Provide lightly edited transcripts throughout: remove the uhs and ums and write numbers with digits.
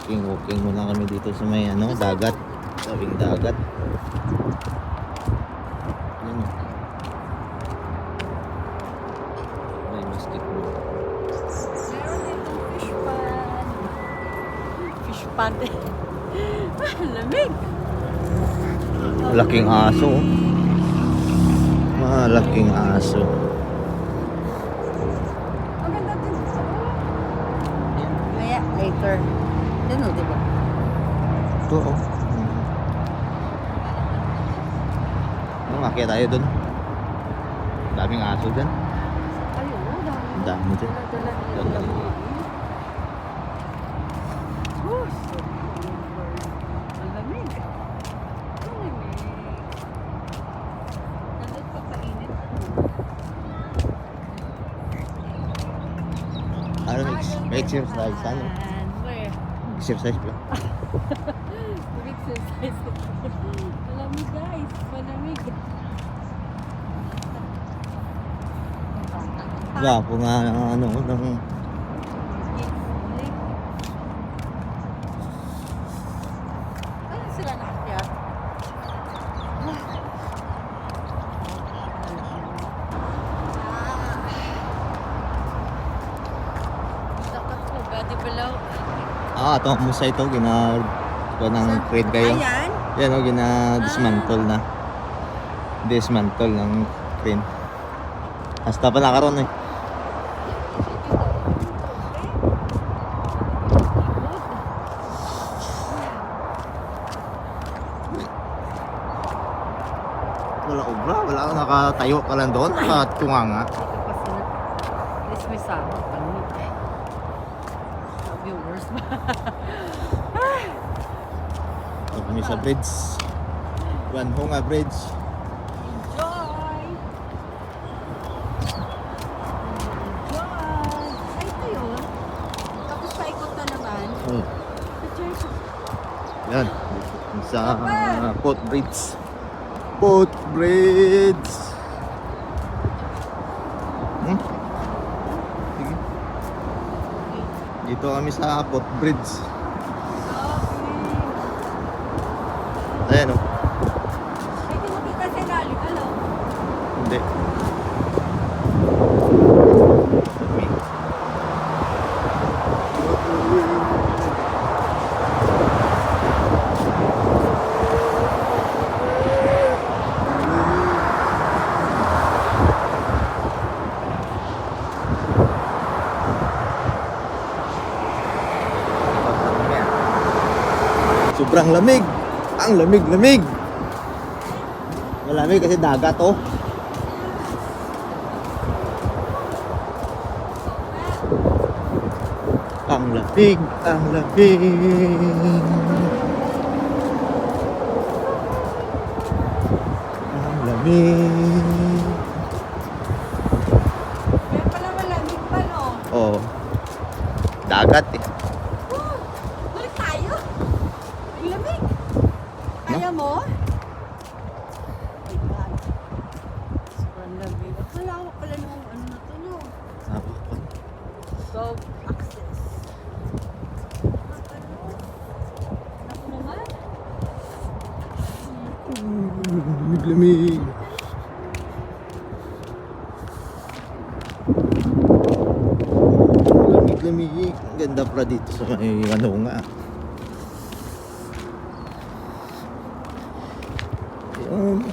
Walking muna kami dito sa may dagat. Tabing dagat. Yan. May basketball. Meron ditong fish pond. Lamig. Malaking aso. Malaking aso. Ang ganda din. Maya, later. Yan o, diba? Ito oh. Umakyat tayo dun. Daming aso dyan. Ayun, Ang dami dyan. dala. Ang lamig. Ang lamig. Nandun pa kainit. May exercise. Where? Exercise pala. Mag-exercise. Malamig guys. Malamig. Wala po nga ng Ano sila nakakyat? Dapat po, gadi balaw. ito musa ito ng crane kayo. Ayan. Yan o, dismantle na. Dismantle ng crane. Hasta pa nakaroon eh. Wala obra, wala akong nakatayo ka lang doon, nakatunga nga. Ito pa sila. At least may sabot kami. Viewers ba? Ito kami sa bridge. Wanhonga Bridge. Enjoy! Enjoy! Ay, ito yun. Tapos paikot na naman. Oh, Sa church. yan. Sa Port Bridge. Port Bridge. Sige. Dito kami sa Port Bridge. Ayan o. Ay, di mo kita sa ilalim. Ano? Hindi. Sobrang lamig. Ang lamig-lamig. Malamig kasi dagat oh. Ang lamig, ang lamig. Ang lamig. Kaya pala malamig pa, no? Oh. Dagat eh. Balik tayo. Ang lamig. Kaya mo? Ay, God. Sobrang lamig. Ang lawak pala nung ano na to, no? Go access. Naku naman. Lamig. Lamig. Ang ganda pala dito sa may Wanhonga. Yun.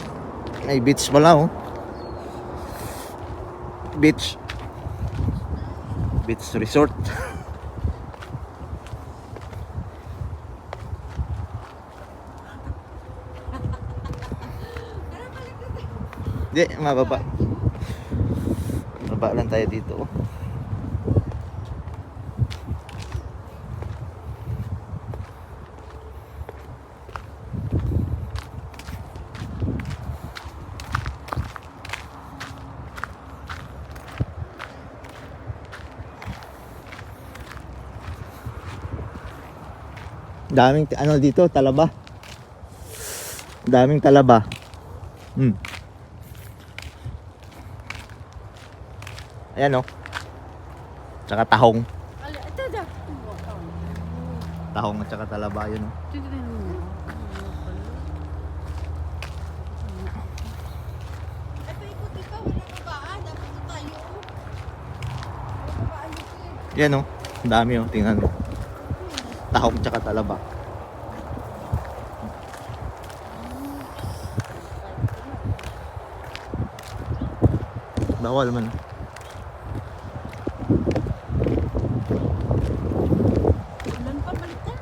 May beach pala oh. Beach resort. Hindi, mababa. Mababa lang tayo dito oh. Daming ano dito, talaba. Daming talaba. Ayan oh. Tsaka tahong. Ito da. Tahong at saka talaba yun. Oh. Tignan mo. Ay, paikot ikaw, wala babaan. Dapat na tayo. Wala babaan dito eh. Yan oh. Ang dami oh. Tingnan mo. Tahong at saka talaba. Bawal man. Ulan pa, balik na.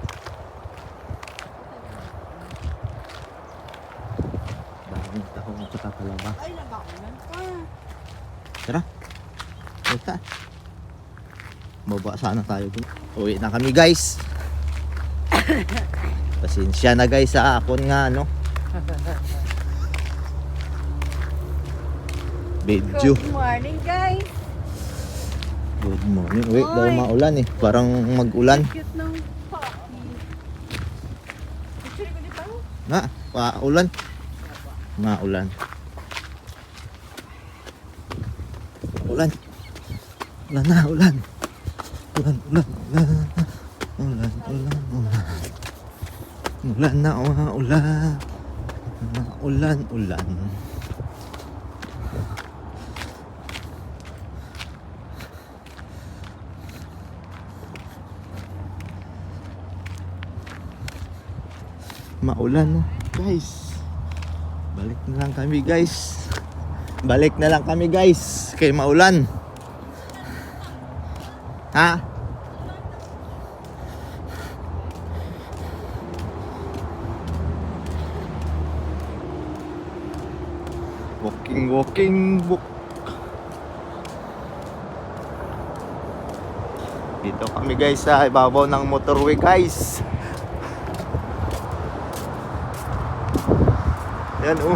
Daming tahong at saka talaba. Ay, nagaulan pa. Tara. Basta. Baba sana tayo dun. Uwi na kami guys. Pasensya na guys sa akon nga ano. Video. Good morning, guys. Good morning. Uy, daw Oy. maulan eh. Parang mag-ulan. Cute ng puppy. Picture ko dito. Na, paulan. Maulan. Ulan. Ulan na, ulan. Ulan, ulan, ulan. Ulan, ulan, ulan. Ulan na, ulan. Ulan, ulan. Maulan no, guys. Balik na lang kami guys. Balik na lang kami guys. Kay maulan. Ha? Walking book. Dito kami guys sa ibabaw ng motorway guys. Yan oh.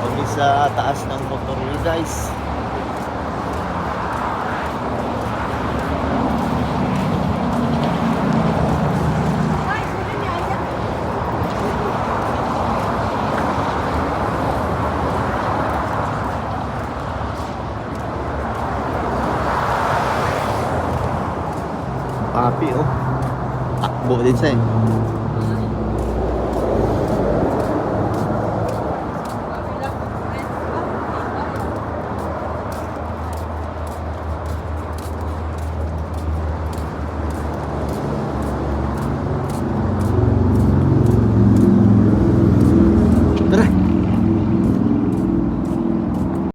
Kami sa taas ng motorway guys. Ay, sila niya. Ayan. Papi oh. Takbo din siya eh.